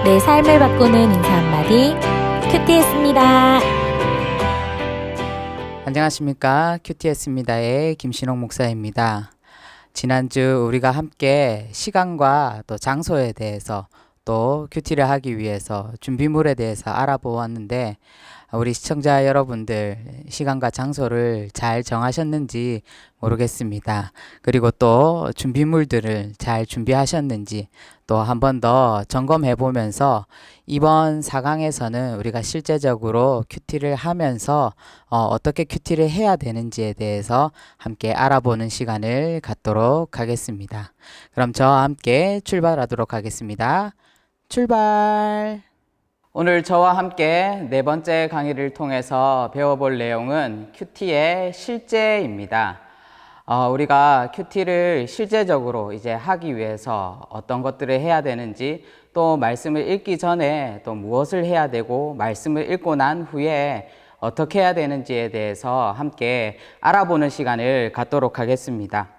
내 삶을 바꾸는 인사 한마디 큐티했습니다. 안녕하십니까. 큐티했습니다의 김신옥 목사입니다. 지난주 우리가 함께 시간과 또 장소에 대해서 또 큐티를 하기 위해서 준비물에 대해서 알아보았는데 우리 시청자 여러분들 시간과 장소를 잘 정하셨는지 모르겠습니다. 그리고 또 준비물들을 잘 준비하셨는지 또 한 번 더 점검해 보면서 이번 4강에서는 우리가 실제적으로 큐티를 하면서 어떻게 큐티를 해야 되는지에 대해서 함께 알아보는 시간을 갖도록 하겠습니다. 그럼 저와 함께 출발하도록 하겠습니다. 출발! 오늘 저와 함께 네 번째 강의를 통해서 배워볼 내용은 큐티의 실제입니다. 우리가 큐티를 실제적으로 이제 하기 위해서 어떤 것들을 해야 되는지, 또 말씀을 읽기 전에 또 무엇을 해야 되고, 말씀을 읽고 난 후에 어떻게 해야 되는지에 대해서 함께 알아보는 시간을 갖도록 하겠습니다.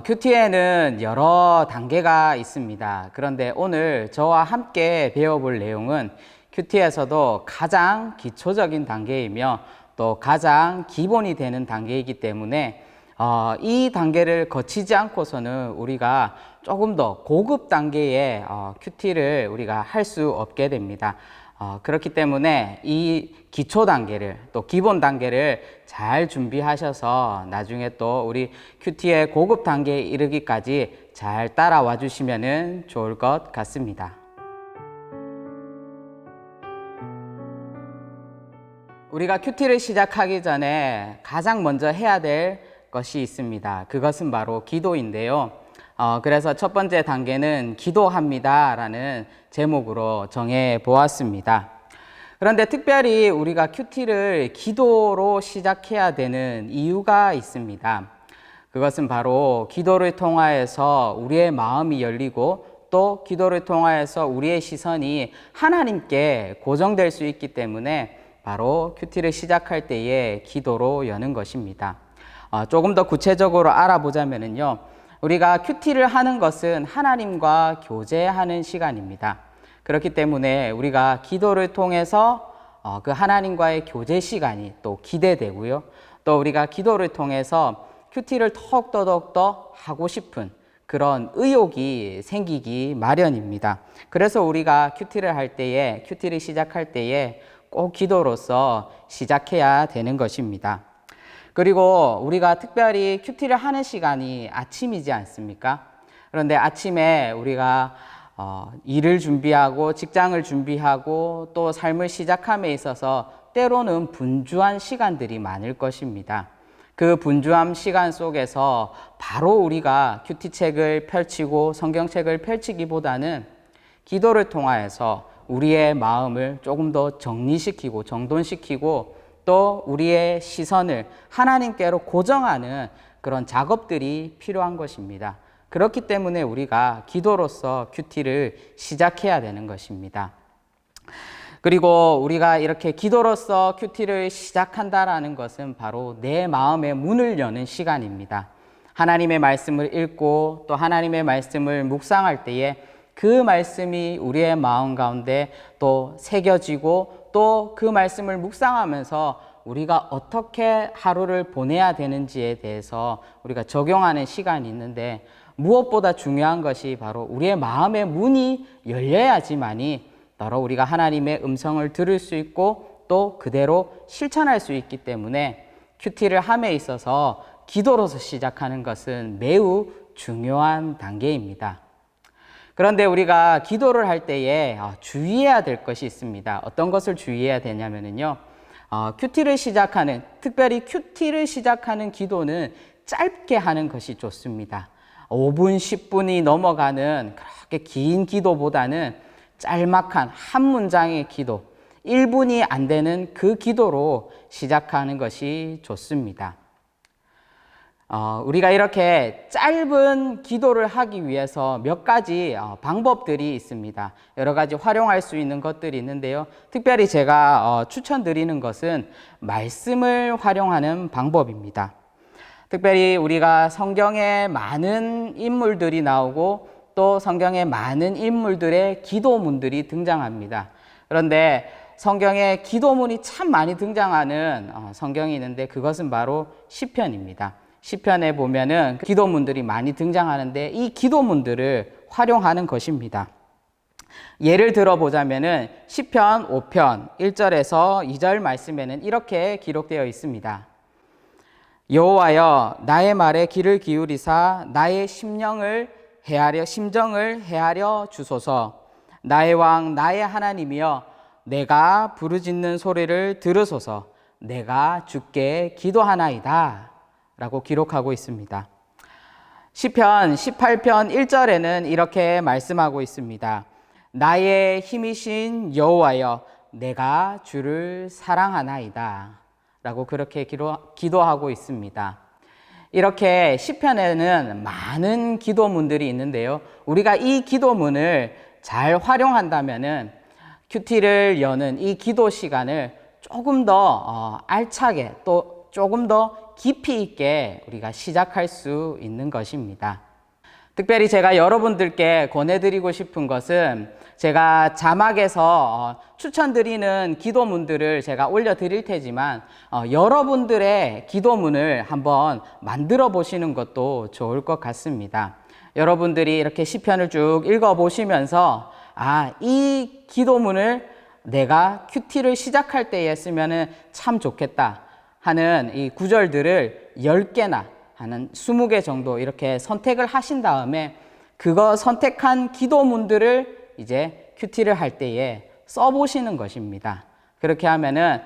큐티에는 여러 단계가 있습니다. 그런데 오늘 저와 함께 배워볼 내용은 큐티에서도 가장 기초적인 단계이며 또 가장 기본이 되는 단계이기 때문에 이 단계를 거치지 않고서는 우리가 조금 더 고급 단계의 큐티를 우리가 할 수 없게 됩니다. 그렇기 때문에 이 기초 단계를 또 기본 단계를 잘 준비하셔서 나중에 또 우리 큐티의 고급 단계에 이르기까지 잘 따라와 주시면 좋을 것 같습니다. 우리가 큐티를 시작하기 전에 가장 먼저 해야 될 것이 있습니다. 그것은 바로 기도인데요. 그래서 첫 번째 단계는 기도합니다 라는 제목으로 정해 보았습니다. 그런데 특별히 우리가 큐티를 기도로 시작해야 되는 이유가 있습니다. 그것은 바로 기도를 통하여서 우리의 마음이 열리고 또 기도를 통하여서 우리의 시선이 하나님께 고정될 수 있기 때문에 바로 큐티를 시작할 때에 기도로 여는 것입니다. 조금 더 구체적으로 알아보자면요. 우리가 큐티를 하는 것은 하나님과 교제하는 시간입니다. 그렇기 때문에 우리가 기도를 통해서 그 하나님과의 교제 시간이 또 기대되고요. 또 우리가 기도를 통해서 큐티를 더욱더 하고 싶은 그런 의욕이 생기기 마련입니다. 그래서 우리가 큐티를 시작할 때에 꼭 기도로서 시작해야 되는 것입니다. 그리고 우리가 특별히 큐티를 하는 시간이 아침이지 않습니까? 그런데 아침에 우리가 일을 준비하고 직장을 준비하고 또 삶을 시작함에 있어서 때로는 분주한 시간들이 많을 것입니다. 그 분주한 시간 속에서 바로 우리가 큐티책을 펼치고 성경책을 펼치기보다는 기도를 통하여서 우리의 마음을 조금 더 정리시키고 정돈시키고 또 우리의 시선을 하나님께로 고정하는 그런 작업들이 필요한 것입니다. 그렇기 때문에 우리가 기도로서 큐티를 시작해야 되는 것입니다. 그리고 우리가 이렇게 기도로서 큐티를 시작한다라는 것은 바로 내 마음의 문을 여는 시간입니다. 하나님의 말씀을 읽고 또 하나님의 말씀을 묵상할 때에 그 말씀이 우리의 마음 가운데 또 새겨지고 또 그 말씀을 묵상하면서 우리가 어떻게 하루를 보내야 되는지에 대해서 우리가 적용하는 시간이 있는데 무엇보다 중요한 것이 바로 우리의 마음의 문이 열려야지만이 바로 우리가 하나님의 음성을 들을 수 있고 또 그대로 실천할 수 있기 때문에 큐티를 함에 있어서 기도로서 시작하는 것은 매우 중요한 단계입니다. 그런데 우리가 기도를 할 때에 주의해야 될 것이 있습니다. 어떤 것을 주의해야 되냐면요. 특별히 큐티를 시작하는 기도는 짧게 하는 것이 좋습니다. 5분, 10분이 넘어가는 그렇게 긴 기도보다는 짤막한 한 문장의 기도, 1분이 안 되는 그 기도로 시작하는 것이 좋습니다. 우리가 이렇게 짧은 기도를 하기 위해서 몇 가지 방법들이 있습니다. 여러 가지 활용할 수 있는 것들이 있는데요. 특별히 제가 추천드리는 것은 말씀을 활용하는 방법입니다. 특별히 우리가 성경에 많은 인물들이 나오고 또 성경에 많은 인물들의 기도문들이 등장합니다. 그런데 성경에 기도문이 참 많이 등장하는 성경이 있는데 그것은 바로 시편입니다. 시편에 보면은 기도문들이 많이 등장하는데 이 기도문들을 활용하는 것입니다. 예를 들어보자면은 시편 5편 1절에서 2절 말씀에는 이렇게 기록되어 있습니다. 여호와여 나의 말에 귀를 기울이사 나의 심정을 헤아려 주소서. 나의 왕 나의 하나님이여 내가 부르짖는 소리를 들으소서. 내가 주께 기도하나이다 라고 기록하고 있습니다. 시편 18편 1절에는 이렇게 말씀하고 있습니다. 나의 힘이신 여호와여 내가 주를 사랑하나이다 라고 그렇게 기도하고 있습니다. 이렇게 시편에는 많은 기도문들이 있는데요. 우리가 이 기도문을 잘 활용한다면은 큐티를 여는 이 기도 시간을 조금 더 알차게 또 조금 더 깊이 있게 우리가 시작할 수 있는 것입니다. 특별히 제가 여러분들께 권해드리고 싶은 것은 제가 자막에서 추천드리는 기도문들을 제가 올려드릴 테지만 여러분들의 기도문을 한번 만들어 보시는 것도 좋을 것 같습니다. 여러분들이 이렇게 시편을 쭉 읽어보시면서 이 기도문을 내가 큐티를 시작할 때에 쓰면 참 좋겠다 하는 이 구절들을 10개나 하는 20개 정도 이렇게 선택을 하신 다음에 그거 선택한 기도문들을 이제 큐티를 할 때에 써보시는 것입니다. 그렇게 하면은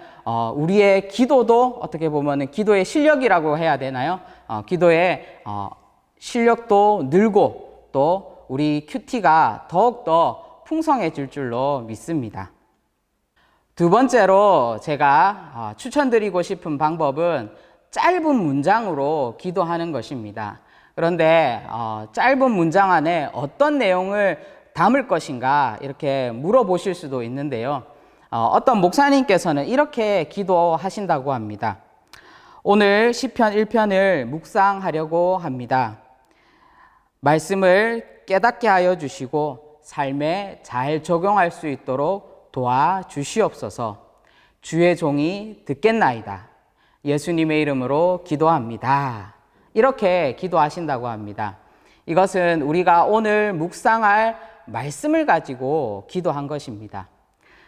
우리의 기도도 어떻게 보면은 기도의 실력이라고 해야 되나요? 기도의 실력도 늘고 또 우리 큐티가 더욱더 풍성해질 줄로 믿습니다. 두 번째로 제가 추천드리고 싶은 방법은 짧은 문장으로 기도하는 것입니다. 그런데 짧은 문장 안에 어떤 내용을 담을 것인가 이렇게 물어보실 수도 있는데요. 어떤 목사님께서는 이렇게 기도하신다고 합니다. 오늘 시편 1편을 묵상하려고 합니다. 말씀을 깨닫게 하여 주시고 삶에 잘 적용할 수 있도록 도와주시옵소서. 주의 종이 듣겠나이다. 예수님의 이름으로 기도합니다. 이렇게 기도하신다고 합니다. 이것은 우리가 오늘 묵상할 말씀을 가지고 기도한 것입니다.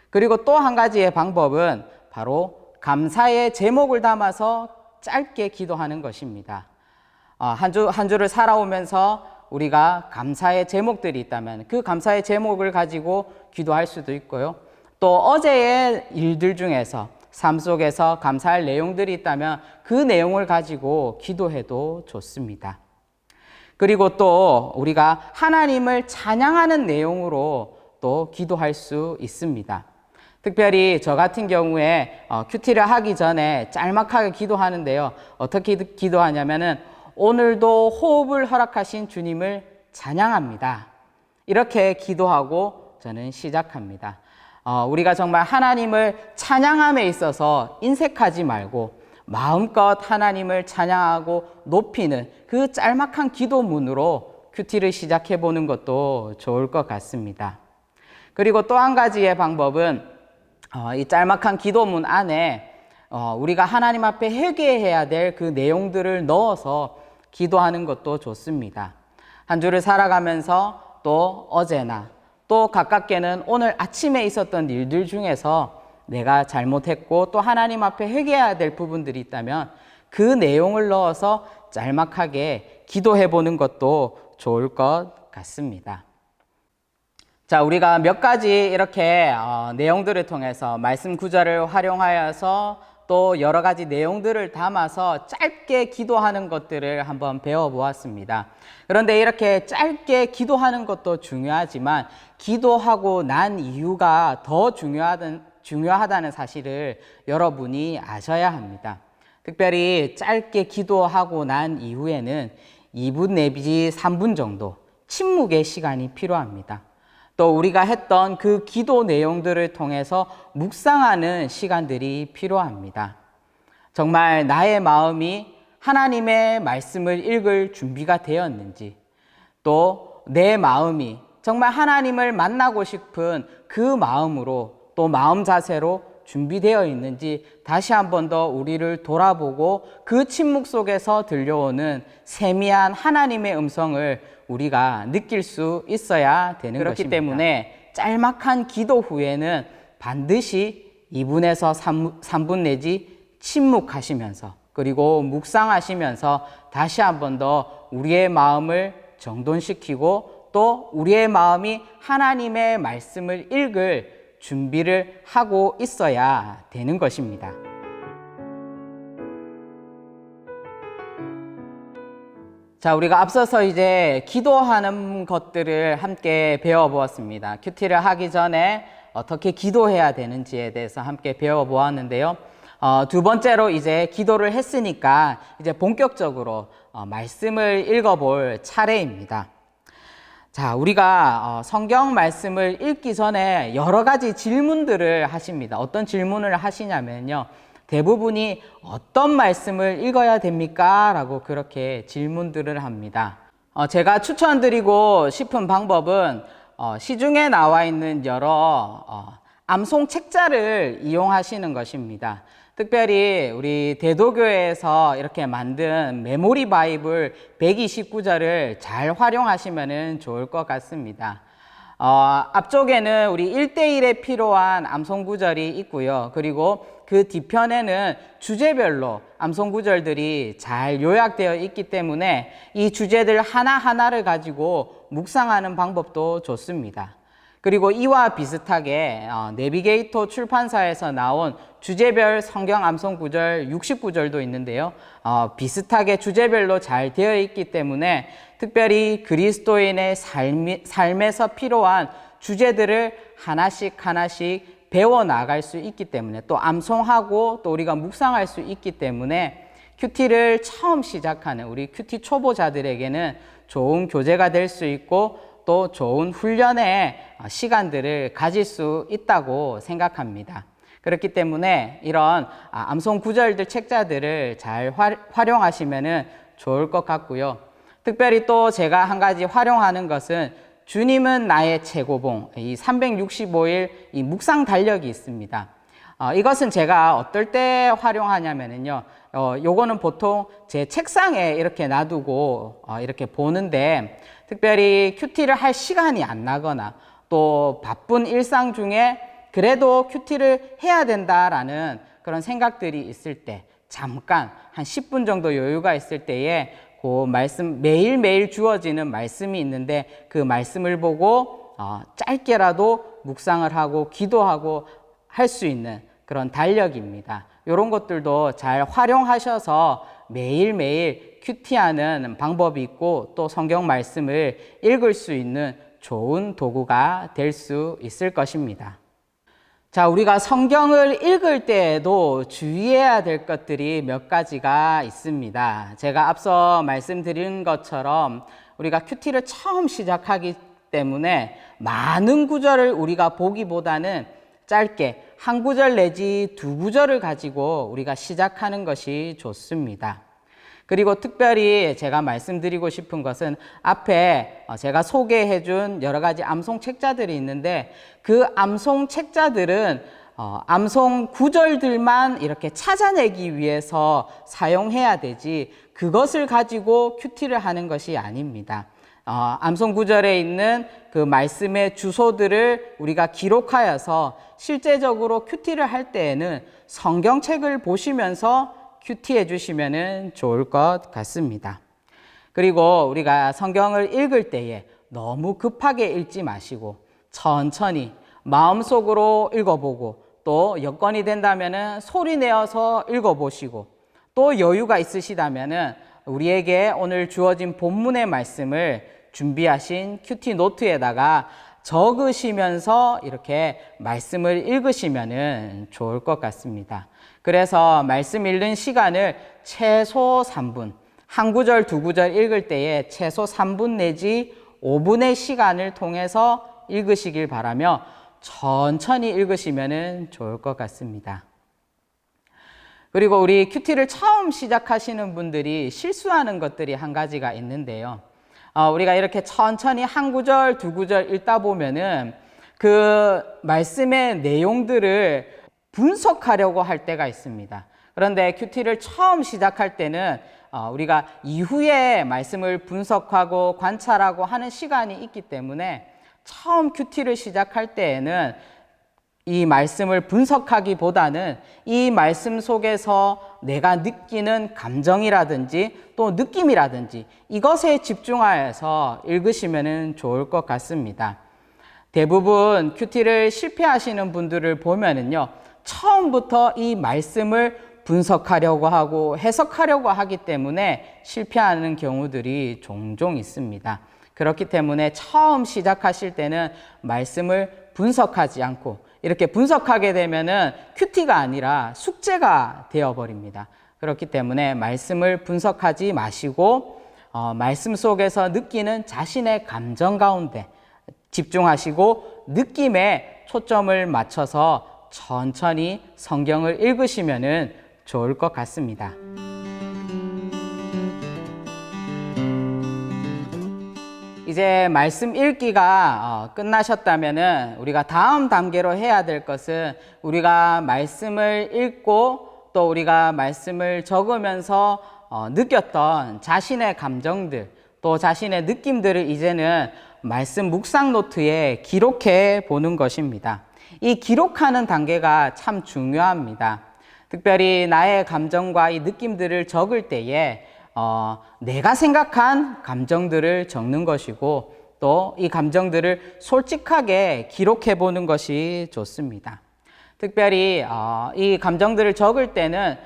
그리고 또 한 가지의 방법은 바로 감사의 제목을 담아서 짧게 기도하는 것입니다. 한 주를 살아오면서 우리가 감사의 제목들이 있다면 그 감사의 제목을 가지고 기도할 수도 있고요. 또 어제의 일들 중에서 삶 속에서 감사할 내용들이 있다면 그 내용을 가지고 기도해도 좋습니다. 그리고 또 우리가 하나님을 찬양하는 내용으로 또 기도할 수 있습니다. 특별히 저 같은 경우에 큐티를 하기 전에 짤막하게 기도하는데요. 어떻게 기도하냐면은 오늘도 호흡을 허락하신 주님을 찬양합니다. 이렇게 기도하고 저는 시작합니다. 우리가 정말 하나님을 찬양함에 있어서 인색하지 말고 마음껏 하나님을 찬양하고 높이는 그 짤막한 기도문으로 큐티를 시작해 보는 것도 좋을 것 같습니다. 그리고 또 한 가지의 방법은 이 짤막한 기도문 안에 우리가 하나님 앞에 회개해야 될 그 내용들을 넣어서 기도하는 것도 좋습니다. 한 주를 살아가면서 또 어제나 또 가깝게는 오늘 아침에 있었던 일들 중에서 내가 잘못했고 또 하나님 앞에 회개해야 될 부분들이 있다면 그 내용을 넣어서 짤막하게 기도해 보는 것도 좋을 것 같습니다. 자, 우리가 몇 가지 이렇게 내용들을 통해서 말씀 구절을 활용하여서 또 여러 가지 내용들을 담아서 짧게 기도하는 것들을 한번 배워보았습니다. 그런데 이렇게 짧게 기도하는 것도 중요하지만 기도하고 난 이유가 더 중요하다는 사실을 여러분이 아셔야 합니다. 특별히 짧게 기도하고 난 이후에는 2분 내지 3분 정도 침묵의 시간이 필요합니다. 또 우리가 했던 그 기도 내용들을 통해서 묵상하는 시간들이 필요합니다. 정말 나의 마음이 하나님의 말씀을 읽을 준비가 되었는지, 또 내 마음이 정말 하나님을 만나고 싶은 그 마음으로 또 마음 자세로 준비되어 있는지 다시 한 번 더 우리를 돌아보고 그 침묵 속에서 들려오는 세미한 하나님의 음성을 우리가 느낄 수 있어야 되는 그렇기 것입니다. 때문에 짤막한 기도 후에는 반드시 2분에서 3분 내지 침묵하시면서 그리고 묵상하시면서 다시 한 번 더 우리의 마음을 정돈시키고 또 우리의 마음이 하나님의 말씀을 읽을 준비를 하고 있어야 되는 것입니다. 자, 우리가 앞서서 이제 기도하는 것들을 함께 배워보았습니다. 큐티를 하기 전에 어떻게 기도해야 되는지에 대해서 함께 배워보았는데요. 두 번째로 이제 기도를 했으니까 이제 본격적으로 말씀을 읽어볼 차례입니다. 자, 우리가 성경 말씀을 읽기 전에 여러 가지 질문들을 하십니다. 어떤 질문을 하시냐면요. 대부분이 어떤 말씀을 읽어야 됩니까? 라고 그렇게 질문들을 합니다. 제가 추천드리고 싶은 방법은 시중에 나와 있는 여러 암송 책자를 이용하시는 것입니다. 특별히 우리 대도교에서 이렇게 만든 메모리 바이블 129절을 잘 활용하시면 좋을 것 같습니다. 앞쪽에는 우리 1대1에 필요한 암송 구절이 있고요. 그리고 그 뒤편에는 주제별로 암송 구절들이 잘 요약되어 있기 때문에 이 주제들 하나하나를 가지고 묵상하는 방법도 좋습니다. 그리고 이와 비슷하게 내비게이터 출판사에서 나온 주제별 성경 암송 구절 60구절도 있는데요. 비슷하게 주제별로 잘 되어 있기 때문에 특별히 그리스도인의 삶에서 필요한 주제들을 하나씩 배워 나갈 수 있기 때문에 또 암송하고 또 우리가 묵상할 수 있기 때문에 큐티를 처음 시작하는 우리 큐티 초보자들에게는 좋은 교재가 될 수 있고 또 좋은 훈련의 시간들을 가질 수 있다고 생각합니다. 그렇기 때문에 이런 암송 구절들 책자들을 잘 활용하시면 좋을 것 같고요. 특별히 또 제가 한 가지 활용하는 것은 주님은 나의 최고봉, 이 365일 이 묵상 달력이 있습니다. 이것은 제가 어떨 때 활용하냐면요. 요거는 보통 제 책상에 이렇게 놔두고 이렇게 보는데 특별히 큐티를 할 시간이 안 나거나 또 바쁜 일상 중에 그래도 큐티를 해야 된다라는 그런 생각들이 있을 때 잠깐 한 10분 정도 여유가 있을 때에 그 말씀 매일매일 주어지는 말씀이 있는데 그 말씀을 보고 짧게라도 묵상을 하고 기도하고 할 수 있는 그런 달력입니다. 이런 것들도 잘 활용하셔서 매일매일 큐티하는 방법이 있고 또 성경 말씀을 읽을 수 있는 좋은 도구가 될 수 있을 것입니다. 자, 우리가 성경을 읽을 때에도 주의해야 될 것들이 몇 가지가 있습니다. 제가 앞서 말씀드린 것처럼 우리가 큐티를 처음 시작하기 때문에 많은 구절을 우리가 보기보다는 짧게 한 구절 내지 두 구절을 가지고 우리가 시작하는 것이 좋습니다. 그리고 특별히 제가 말씀드리고 싶은 것은 앞에 제가 소개해 준 여러 가지 암송 책자들이 있는데 그 암송 책자들은 암송 구절들만 이렇게 찾아내기 위해서 사용해야 되지 그것을 가지고 큐티를 하는 것이 아닙니다. 암송 구절에 있는 그 말씀의 주소들을 우리가 기록하여서 실제적으로 큐티를 할 때에는 성경책을 보시면서 큐티해 주시면 좋을 것 같습니다. 그리고 우리가 성경을 읽을 때에 너무 급하게 읽지 마시고 천천히 마음속으로 읽어보고 또 여건이 된다면 소리 내어서 읽어보시고 또 여유가 있으시다면 우리에게 오늘 주어진 본문의 말씀을 준비하신 큐티 노트에다가 적으시면서 이렇게 말씀을 읽으시면 좋을 것 같습니다. 그래서 말씀 읽는 시간을 최소 3분, 한 구절, 두 구절 읽을 때에 최소 3분 내지 5분의 시간을 통해서 읽으시길 바라며 천천히 읽으시면 좋을 것 같습니다. 그리고 우리 큐티를 처음 시작하시는 분들이 실수하는 것들이 한 가지가 있는데요. 우리가 이렇게 천천히 한 구절, 두 구절 읽다 보면은 그 말씀의 내용들을 분석하려고 할 때가 있습니다. 그런데 큐티를 처음 시작할 때는 우리가 이후에 말씀을 분석하고 관찰하고 하는 시간이 있기 때문에 처음 큐티를 시작할 때에는 이 말씀을 분석하기보다는 이 말씀 속에서 내가 느끼는 감정이라든지 또 느낌이라든지 이것에 집중하여서 읽으시면 좋을 것 같습니다. 대부분 큐티를 실패하시는 분들을 보면은요, 처음부터 이 말씀을 분석하려고 하고 해석하려고 하기 때문에 실패하는 경우들이 종종 있습니다. 그렇기 때문에 처음 시작하실 때는 말씀을 분석하지 않고 이렇게 분석하게 되면은 큐티가 아니라 숙제가 되어버립니다. 그렇기 때문에 말씀을 분석하지 마시고 말씀 속에서 느끼는 자신의 감정 가운데 집중하시고 느낌에 초점을 맞춰서 천천히 성경을 읽으시면 좋을 것 같습니다. 이제 말씀 읽기가 끝나셨다면 우리가 다음 단계로 해야 될 것은 우리가 말씀을 읽고 또 우리가 말씀을 적으면서 느꼈던 자신의 감정들 또 자신의 느낌들을 이제는 말씀 묵상 노트에 기록해 보는 것입니다. 이 기록하는 단계가 참 중요합니다. 특별히 나의 감정과 이 느낌들을 적을 때에 내가 생각한 감정들을 적는 것이고 또 이 감정들을 솔직하게 기록해 보는 것이 좋습니다. 특별히 이 감정들을 적을 때는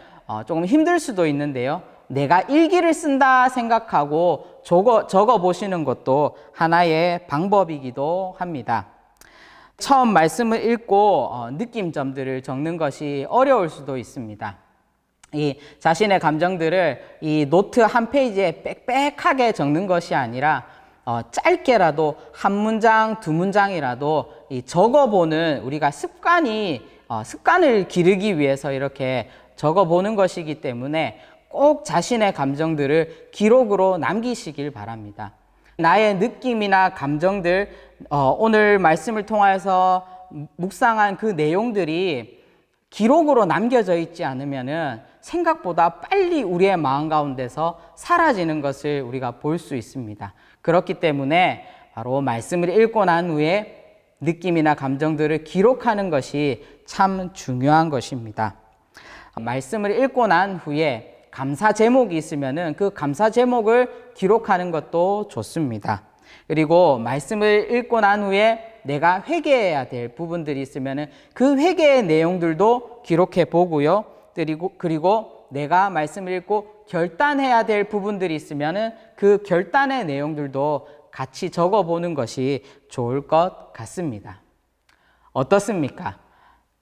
조금 힘들 수도 있는데요. 내가 일기를 쓴다 생각하고 적어 보시는 것도 하나의 방법이기도 합니다. 처음 말씀을 읽고 느낌점들을 적는 것이 어려울 수도 있습니다. 이 자신의 감정들을 이 노트 한 페이지에 빽빽하게 적는 것이 아니라 짧게라도 한 문장, 두 문장이라도 이 적어보는 우리가 습관을 기르기 위해서 이렇게 적어보는 것이기 때문에 꼭 자신의 감정들을 기록으로 남기시길 바랍니다. 나의 느낌이나 감정들, 오늘 말씀을 통해서 묵상한 그 내용들이 기록으로 남겨져 있지 않으면은 생각보다 빨리 우리의 마음 가운데서 사라지는 것을 우리가 볼 수 있습니다. 그렇기 때문에 바로 말씀을 읽고 난 후에 느낌이나 감정들을 기록하는 것이 참 중요한 것입니다. 말씀을 읽고 난 후에 감사 제목이 있으면은 그 감사 제목을 기록하는 것도 좋습니다. 그리고 말씀을 읽고 난 후에 내가 회개해야 될 부분들이 있으면은 그 회개의 내용들도 기록해 보고요. 그리고 내가 말씀을 읽고 결단해야 될 부분들이 있으면은 그 결단의 내용들도 같이 적어 보는 것이 좋을 것 같습니다. 어떻습니까?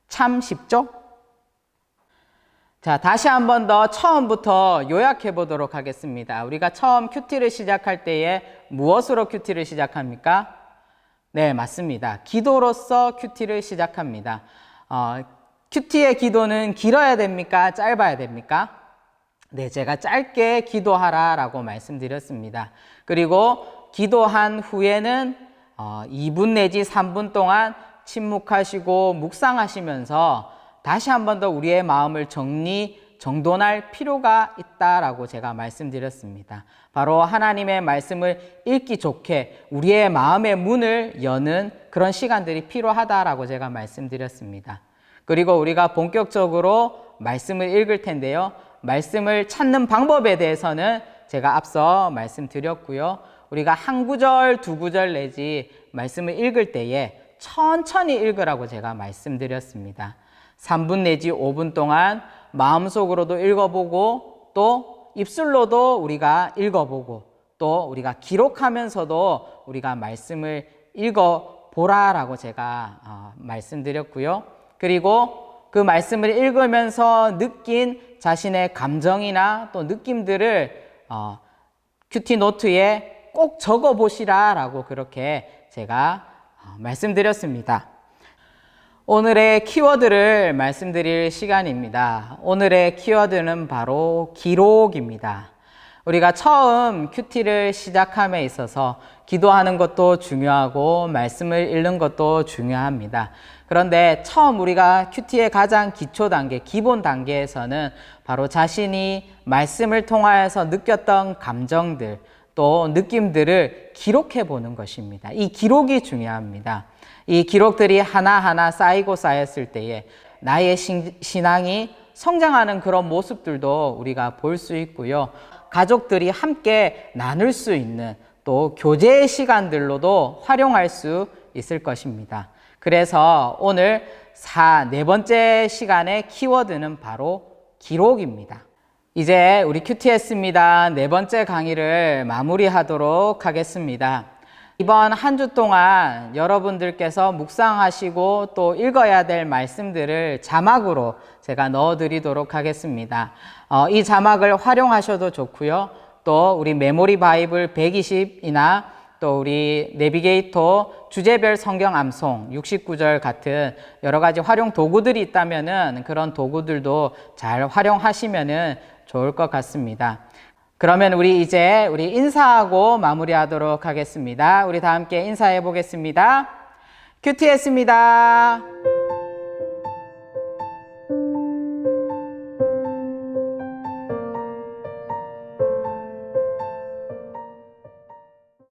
참 쉽죠? 자, 다시 한 번 더 처음부터 요약해 보도록 하겠습니다. 우리가 처음 큐티를 시작할 때에 무엇으로 큐티를 시작합니까? 네, 맞습니다. 기도로서 큐티를 시작합니다. 큐티의 기도는 길어야 됩니까? 짧아야 됩니까? 네, 제가 짧게 기도하라라고 말씀드렸습니다. 그리고 기도한 후에는 2분 내지 3분 동안 침묵하시고 묵상하시면서 다시 한 번 더 우리의 마음을 정돈할 필요가 있다라고 제가 말씀드렸습니다. 바로 하나님의 말씀을 읽기 좋게 우리의 마음의 문을 여는 그런 시간들이 필요하다라고 제가 말씀드렸습니다. 그리고 우리가 본격적으로 말씀을 읽을 텐데요. 말씀을 찾는 방법에 대해서는 제가 앞서 말씀드렸고요. 우리가 한 구절, 두 구절 내지 말씀을 읽을 때에 천천히 읽으라고 제가 말씀드렸습니다. 3분 내지 5분 동안 마음속으로도 읽어보고 또 입술로도 우리가 읽어보고 또 우리가 기록하면서도 우리가 말씀을 읽어보라라고 제가 말씀드렸고요. 그리고 그 말씀을 읽으면서 느낀 자신의 감정이나 또 느낌들을 큐티 노트에 꼭 적어보시라라고 그렇게 제가 말씀드렸습니다. 오늘의 키워드를 말씀드릴 시간입니다. 오늘의 키워드는 바로 기록입니다. 우리가 처음 큐티를 시작함에 있어서 기도하는 것도 중요하고 말씀을 읽는 것도 중요합니다. 그런데 처음 우리가 큐티의 가장 기초 단계, 기본 단계에서는 바로 자신이 말씀을 통하여서 느꼈던 감정들, 또 느낌들을 기록해 보는 것입니다. 이 기록이 중요합니다. 이 기록들이 하나하나 쌓이고 쌓였을 때에 나의 신앙이 성장하는 그런 모습들도 우리가 볼 수 있고요. 가족들이 함께 나눌 수 있는 또 교제의 시간들로도 활용할 수 있을 것입니다. 그래서 오늘 네 번째 시간의 키워드는 바로 기록입니다. 이제 우리 큐티했습니다. 네 번째 강의를 마무리하도록 하겠습니다. 이번 한 주 동안 여러분들께서 묵상하시고 또 읽어야 될 말씀들을 자막으로 제가 넣어드리도록 하겠습니다. 이 자막을 활용하셔도 좋고요. 또 우리 메모리 바이블 120이나 또 우리 내비게이터 주제별 성경 암송 69절 같은 여러 가지 활용 도구들이 있다면은 그런 도구들도 잘 활용하시면은 좋을 것 같습니다. 그러면 우리 이제 인사하고 마무리하도록 하겠습니다. 우리 다 함께 인사해 보겠습니다. 큐티했습니다.